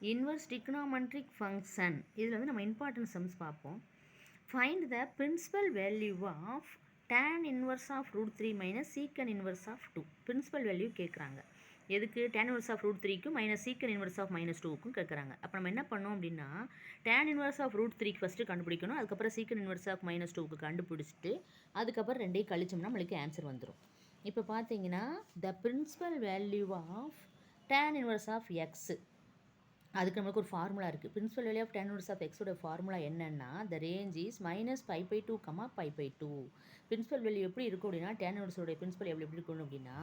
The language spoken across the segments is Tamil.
இன்வர்ஸ் trigonometric ஃபங்க்ஷன் இதில் வந்து நம்ம இம்பார்ட்டன்ட் சம்ஸ் பார்ப்போம். Find the principal value of tan inverse of √3 minus secant inverse of 2. Principal value கேட்குறாங்க. எதுக்கு tan இன்வர்ஸ் ஆஃப் √3க்கும் மைனஸ் சீக்கன் இன்வர்ஸ் ஆஃப் -2க்கும் கேட்குறாங்க. அப்போ நம்ம என்ன பண்ணோம் அப்படின்னா tan இன்வர்ஸ் ஆஃப் √3க்கு ஃபஸ்ட்டு கண்டுபிடிக்கணும். அதுக்கப்புறம் சீக்கன் இன்வர்ஸ் ஆஃப் -2க்கு கண்டுபிடிச்சிட்டு அதுக்கப்புறம் ரெண்டையும் கழிச்சோம்னா நம்மளுக்கு ஆன்சர் வந்துடும். இப்போ பார்த்தீங்கன்னா the principal value of tan inverse of x, அதுக்கு நம்மளுக்கு ஒரு ஃபார்முலா இருக்குது. Principal value of tan inverse of எக்ஸோட ஃபார்முலா என்னென்னா the range is -π/2, π/2. Principal value எப்படி இருக்கும் அப்படின்னா tan இன்வர்ஸோட பிரின்சிபல் எப்படி இருக்கணும் அப்படின்னா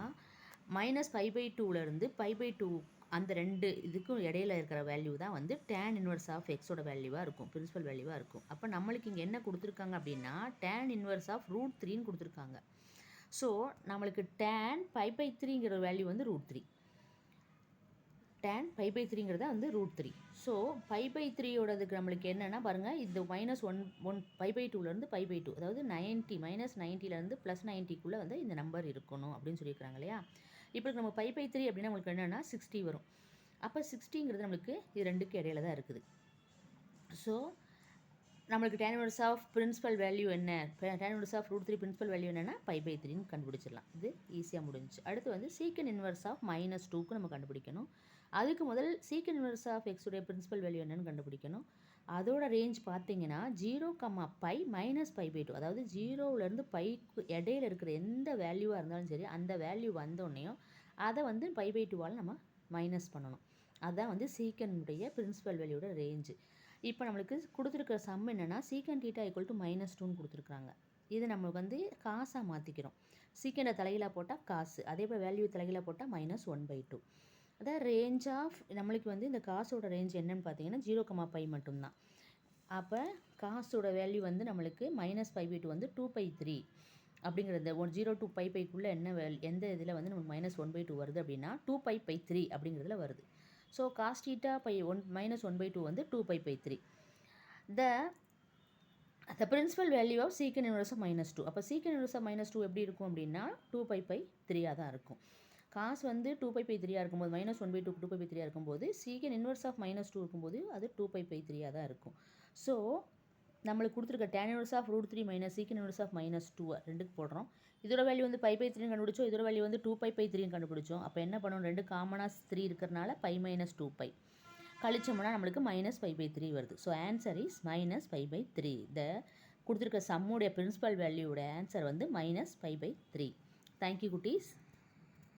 -π/2லேருந்து π/2 அந்த ரெண்டு இதுக்கும் இடையில இருக்கிற வேல்யூ தான் வந்து tan இன்வர்ஸ் ஆஃப் எக்ஸோட வேல்யூவாக இருக்கும், பிரின்சிபல் வேல்யூவாக இருக்கும். அப்போ நம்மளுக்கு இங்கே என்ன கொடுத்துருக்காங்க அப்படின்னா tan இன்வர்ஸ் ஆஃப் √3ன்னு கொடுத்துருக்காங்க. ஸோ நம்மளுக்கு tan π/3ங்கிற வேல்யூ வந்து √3, tan π/3ங்கிறத வந்து √3. ஸோ π/3யோடதுக்கு நம்மளுக்கு என்னென்னா பாருங்கள், இது -1 π/2லேருந்து π/2, அதாவது 90 -90லேருந்து +90க்குள்ளே வந்து இந்த நம்பர் இருக்கணும் அப்படின்னு சொல்லியிருக்காங்க இல்லையா. இப்போ நம்ம π/3 அப்படின்னா நம்மளுக்கு என்னென்னா 60 வரும். அப்போ 60ங்கிறது நம்மளுக்கு இது ரெண்டுக்கு இடையில தான் இருக்குது. ஸோ நம்மளுக்கு tan inverse of principal value என்ன, tan inverse of √3 principal value என்னென்னா π/3ன்னு கண்டுபிடிச்சிடலாம். இது ஈஸியாக முடிஞ்சு. அடுத்து வந்து சீக்கன் இன்வர்ஸ் ஆஃப் -2க்கு நம்ம கண்டுபிடிக்கணும். அதுக்கு முதல் சீக்கன் இன்வர்ஸ் ஆஃப் எக்ஸுடைய பிரின்சிபல் வேல்யூ என்னன்னு கண்டுபிடிக்கணும். அதோட ரேஞ்ச் பார்த்தீங்கன்னா 0, π -π/2, அதாவது 0லேருந்து பைக்கு இடையில இருக்கிற எந்த வேல்யூவாக இருந்தாலும் சரி அந்த வேல்யூ வந்தோடனையும் அதை வந்து π/2வால் நம்ம மைனஸ் பண்ணணும். அதுதான் வந்து சீக்கனுடைய பிரின்சிபல் வேல்யூட ரேஞ்சு. இப்போ நம்மளுக்கு கொடுத்துருக்கிற சம் என்னென்னா சீக்கன் தீட்டா ஈக்குவல் டு -2ன்னு கொடுத்துருக்குறாங்க. இது நம்மளுக்கு வந்து காசாக மாற்றிக்கிறோம். சீக்கனை தலைகீழாக போட்டால் காசு, அதே போல் வேல்யூ தலைகீழாக போட்டால் -1/2. அதான் ரேஞ்ச் ஆஃப் நம்மளுக்கு வந்து இந்த காசோட ரேஞ்ச் என்னன்னு பார்த்தீங்கன்னா 0, π மட்டும்தான். அப்போ காசோட வேல்யூ வந்து நம்மளுக்கு -π/2 வந்து 2/3 அப்படிங்கிறது 0 to π/க்குள்ளே என்ன எந்த இதில் வந்து நமக்கு -1/2 வருது அப்படின்னா 2π/3 அப்படிங்கிறதுல வருது. ஸோ காஸ் தீட்டா -1/2 வந்து 2π/3. The principal value of secant inverse of -2. அப்போ சீக்கன் இன்வர்ஸ் ஆஃப் -2 எப்படி இருக்கும் அப்படின்னா 2π/3 தான் இருக்கும். காசு வந்து 2π/3 இருக்கும்போது -1/2 2π/3 இருக்கும்போது சீக்கன் இன்வர்ஸ் ஆஃப் -2 இருக்கும்போது அது 2π/3 தான் இருக்கும். ஸோ நம்மளுக்கு கொடுத்துருக்க tan inverse of √3 minus secant inverse of -2 ரெண்டுக்கு போடுறோம். இதோட வேல்யூ வந்து π/3 கண்டுபிடிச்சோம், இதோட வேல்யூ வந்து 2π/3 கண்டுபிடிச்சோம். அப்போ என்ன பண்ணணும், ரெண்டு காமனாக 3 இருக்கிறனால π - 2π கழிச்சோம்னா நம்மளுக்கு -π/3 வருது. So answer is -π/3. த கொடுத்துருக்க சம்முடைய பிரின்சிபல் வேல்யூவோட ஆன்சர் வந்து -π/3. தேங்க்யூ குட்டீஸ்.